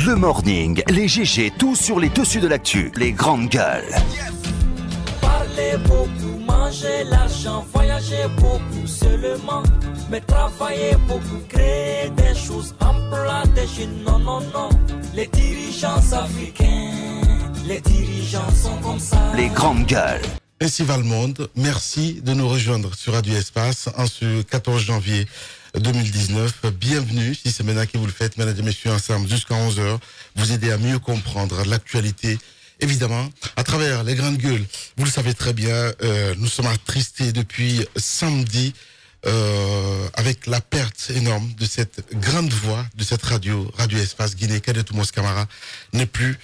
Le morning, les GG, tout sur les dessus de l'actu, les grandes gueules. Parler beaucoup, manger l'argent, voyager beaucoup seulement, mais travailler beaucoup, créer des choses, emploi des jeunes, non, non, non. Les dirigeants africains, les dirigeants sont comme ça. Les grandes gueules. Ainsi va le monde. Merci de nous rejoindre sur Radio Espace en ce 14 janvier 2019. Bienvenue, si c'est maintenant que vous le faites, mesdames et messieurs, ensemble jusqu'à 11h, vous aider à mieux comprendre l'actualité. Évidemment, à travers les grandes gueules, vous le savez très bien, nous sommes attristés depuis samedi avec la perte énorme de cette grande voix de cette Radio Espace Guinée. Cadet Toumos Camara n'est plus.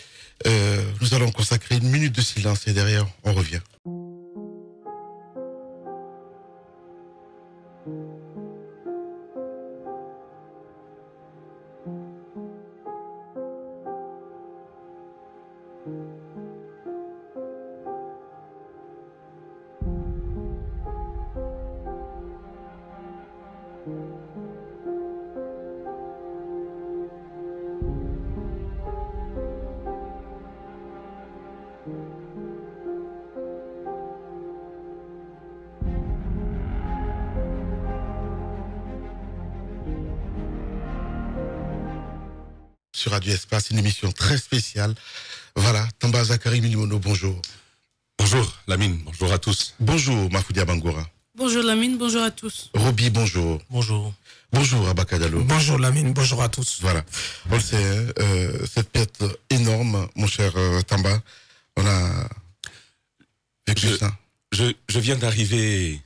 Nous allons consacrer une minute de silence et derrière, on revient. Sur Radio Espace, une émission très spéciale. Voilà, Tamba Zakari Milimono, bonjour. Bonjour Lamine, bonjour à tous. Bonjour Mafoudia Bangoura. Bonjour Lamine, bonjour à tous. Roby, bonjour. Bonjour. Bonjour Abakadalo. Bonjour Lamine, bonjour à tous. Voilà, on le sait, cette perte énorme, mon cher Tamba, on a vécu ça. Je viens d'arriver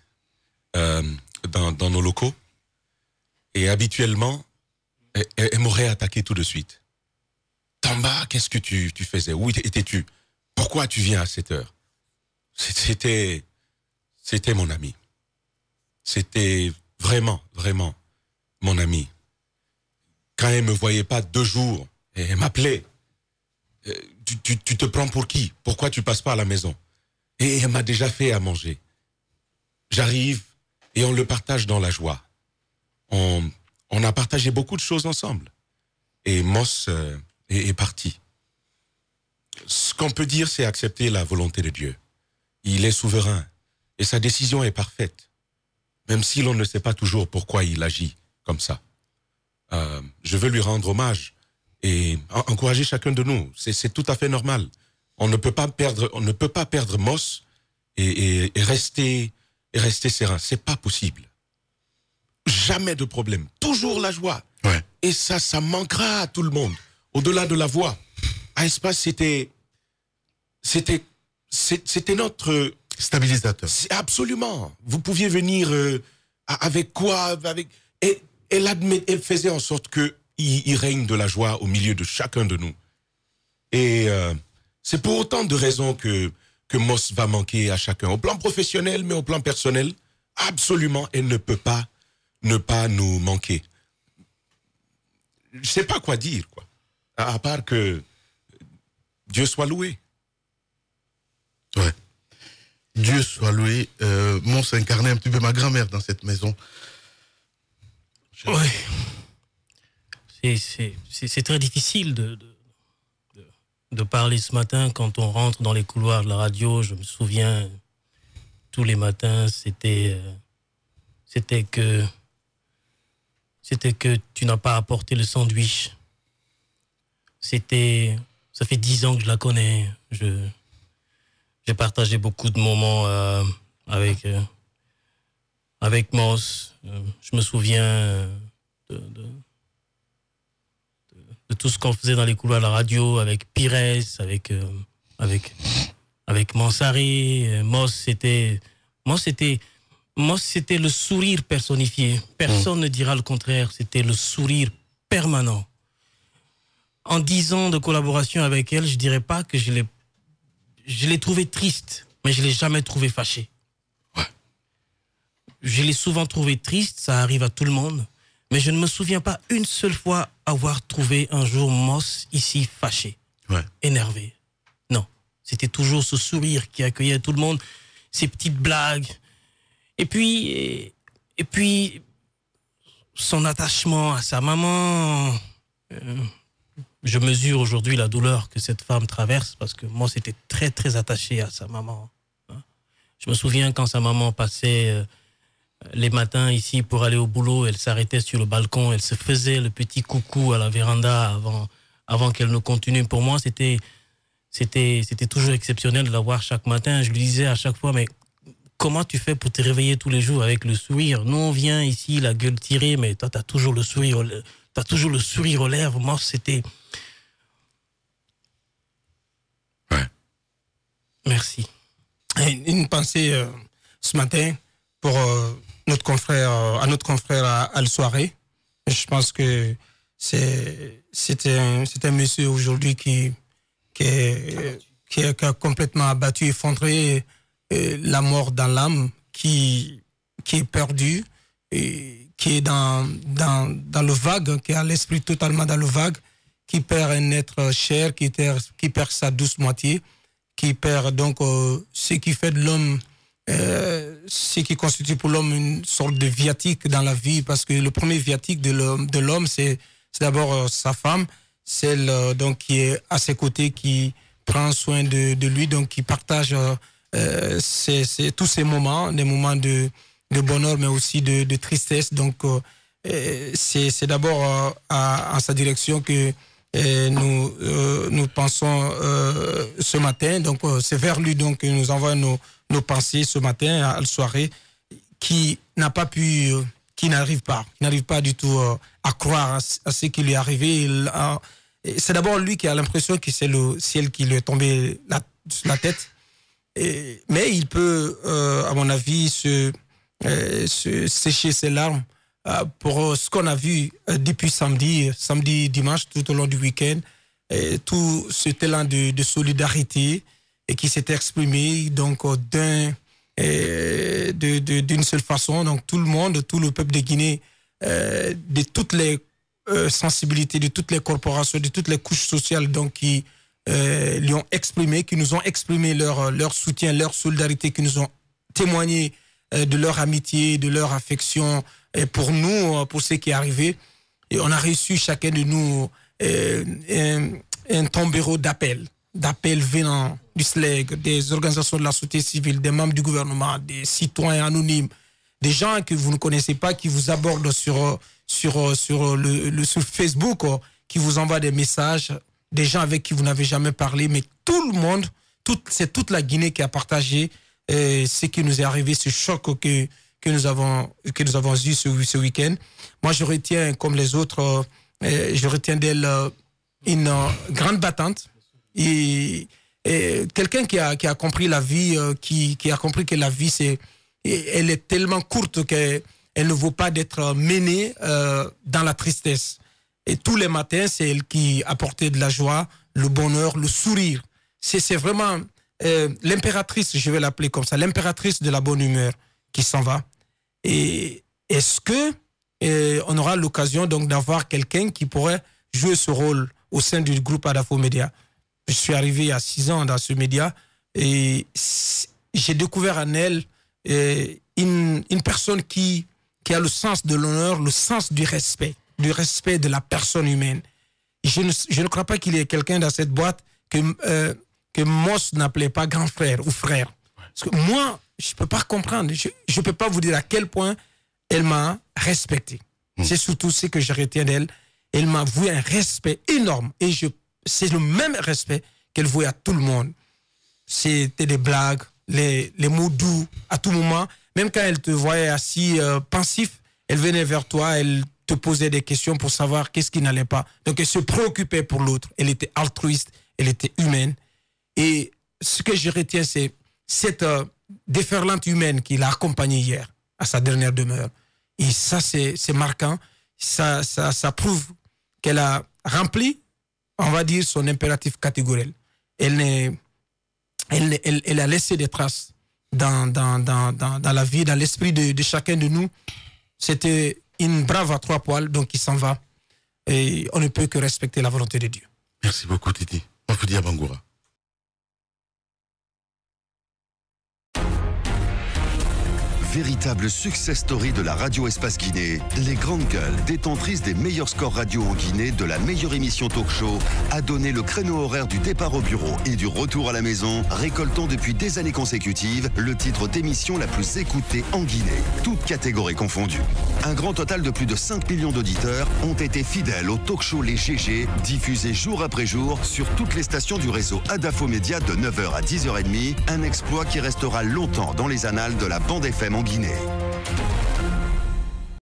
dans nos locaux et habituellement, elle m'aurait attaqué tout de suite. Tamba, qu'est-ce que tu faisais? Où étais-tu? Pourquoi tu viens à cette heure? C'était mon ami. C'était vraiment mon ami. Quand elle me voyait pas 2 jours, elle m'appelait. Tu te prends pour qui? Pourquoi tu passes pas à la maison? Et elle m'a déjà fait à manger. J'arrive et on le partage dans la joie. On a partagé beaucoup de choses ensemble. Et Moss est parti. Ce qu'on peut dire, c'est accepter la volonté de Dieu. Il est souverain et sa décision est parfaite. Même si l'on ne sait pas toujours pourquoi il agit comme ça. Je veux lui rendre hommage et encourager chacun de nous. C'est tout à fait normal. On ne peut pas perdre Moss et rester serein. C'est pas possible. Jamais de problème. Toujours la joie. Ouais. Et ça manquera à tout le monde. Au-delà de la voix. À Espace, c'était notre... Stabilisateur. Absolument. Vous pouviez venir avec quoi? Et elle faisait en sorte qu'il règne de la joie au milieu de chacun de nous. Et c'est pour autant de raisons que Moss va manquer à chacun. Au plan professionnel, mais au plan personnel, absolument, elle ne peut pas ne pas nous manquer. Je sais pas quoi dire, quoi. À part que Dieu soit loué. Ouais. Dieu soit loué. Mons incarnait un petit peu ma grand-mère dans cette maison. Oui. C'est très difficile de parler ce matin quand on rentre dans les couloirs de la radio. Je me souviens, tous les matins, c'était que tu n'as pas apporté le sandwich. Ça fait 10 ans que je la connais. J'ai partagé beaucoup de moments avec Moss. Je me souviens de tout ce qu'on faisait dans les couloirs de la radio, avec Pires, avec Mansaré. Moss, c'était le sourire personnifié. Personne ne dira le contraire. C'était le sourire permanent. En 10 ans de collaboration avec elle, je dirais pas que je l'ai trouvé triste, mais je l'ai jamais trouvé fâché. Ouais. Je l'ai souvent trouvé triste, ça arrive à tout le monde, mais je ne me souviens pas une seule fois avoir trouvé un jour Moss ici fâché, énervé. Non, c'était toujours ce sourire qui accueillait tout le monde, ces petites blagues. Et puis son attachement à sa maman, je je mesure aujourd'hui la douleur que cette femme traverse, parce que moi, c'était très, très attaché à sa maman. Je me souviens quand sa maman passait les matins ici pour aller au boulot, elle s'arrêtait sur le balcon, elle se faisait le petit coucou à la véranda avant qu'elle ne continue. Pour moi, c'était toujours exceptionnel de la voir chaque matin. Je lui disais à chaque fois, mais comment tu fais pour te réveiller tous les jours avec le sourire? Nous, on vient ici, la gueule tirée, mais toi, tu as toujours le sourire aux lèvres. Moi, c'était... Ouais. Merci. Une pensée ce matin pour notre confrère Al-Soiré. Je pense que c'est un monsieur aujourd'hui qui a complètement abattu, effondré, la mort dans l'âme, qui est perdu, et qui est dans le vague, qui a l'esprit totalement dans le vague, qui perd un être cher, qui perd sa douce moitié, qui perd donc ce qui fait de l'homme, ce qui constitue pour l'homme une sorte de viatique dans la vie, parce que le premier viatique de l'homme, c'est d'abord sa femme, celle donc qui est à ses côtés, qui prend soin de lui, donc qui partage tous ces moments, des moments de bonheur, mais aussi de tristesse. Donc c'est d'abord en sa direction que nous pensons ce matin. Donc c'est vers lui donc que nous envoyons nos pensées ce matin à la soirée, qui n'arrive pas du tout à croire à ce qui lui est arrivé. C'est d'abord lui qui a l'impression que c'est le ciel qui lui est tombé sur la tête. Mais il peut, à mon avis, se sécher ses larmes pour ce qu'on a vu depuis samedi, dimanche, tout au long du week-end, tout cet élan de solidarité et qui s'est exprimé donc d'une seule façon. Donc tout le monde, tout le peuple de Guinée, de toutes les sensibilités, de toutes les corporations, de toutes les couches sociales, donc qui lui ont exprimé, qui nous ont exprimé leur soutien, leur solidarité, qui nous ont témoigné de leur amitié, de leur affection pour nous, pour ce qui est arrivé. Et on a reçu chacun de nous un tombereau d'appels venant du SLEG, des organisations de la société civile, des membres du gouvernement, des citoyens anonymes, des gens que vous ne connaissez pas, qui vous abordent sur Facebook, qui vous envoient des messages, des gens avec qui vous n'avez jamais parlé, mais tout le monde, c'est toute la Guinée qui a partagé ce qui nous est arrivé, ce choc que nous avons eu ce week-end. Moi, je retiens, comme les autres, je retiens d'elle une grande battante et quelqu'un qui a compris la vie, qui a compris que la vie, elle est tellement courte qu'elle ne vaut pas d'être menée dans la tristesse. Et tous les matins, c'est elle qui apportait de la joie, le bonheur, le sourire. C'est vraiment l'impératrice, je vais l'appeler comme ça, l'impératrice de la bonne humeur qui s'en va. Et est-ce que on aura l'occasion donc d'avoir quelqu'un qui pourrait jouer ce rôle au sein du groupe Adafo Média? Je suis arrivé il y a 6 ans dans ce média et j'ai découvert en elle une personne qui a le sens de l'honneur, le sens du respect de la personne humaine. Je ne crois pas qu'il y ait quelqu'un dans cette boîte que Moss n'appelait pas grand frère ou frère. Parce que moi, je ne peux pas comprendre. Je ne peux pas vous dire à quel point elle m'a respecté. C'est surtout ce que je retiens d'elle. Elle m'a voué un respect énorme. Et c'est le même respect qu'elle vouait à tout le monde. C'était des blagues, les mots doux à tout moment. Même quand elle te voyait assis pensif, elle venait vers toi, elle te posait des questions pour savoir qu'est-ce qui n'allait pas. Donc elle se préoccupait pour l'autre. Elle était altruiste, elle était humaine. Et ce que je retiens, c'est cette déferlante humaine qui l'a accompagnée hier à sa dernière demeure. Et ça, c'est marquant. Ça prouve qu'elle a rempli, on va dire, son impératif catégoriel. Elle a laissé des traces dans la vie, dans l'esprit de chacun de nous. C'était une brave à 3 poils, donc il s'en va. Et on ne peut que respecter la volonté de Dieu. Merci beaucoup, Titi. Mafoudi Abangoura. véritable success story de la radio Espace Guinée, les Grandes Gueules, détentrices des meilleurs scores radio en Guinée, de la meilleure émission talk show, a donné le créneau horaire du départ au bureau et du retour à la maison, récoltant depuis des années consécutives le titre d'émission la plus écoutée en Guinée, toutes catégories confondues. Un grand total de plus de 5 millions d'auditeurs ont été fidèles au talk show Les GG, diffusé jour après jour sur toutes les stations du réseau Adafo Média de 9h à 10h30, un exploit qui restera longtemps dans les annales de la bande FM en Guinée.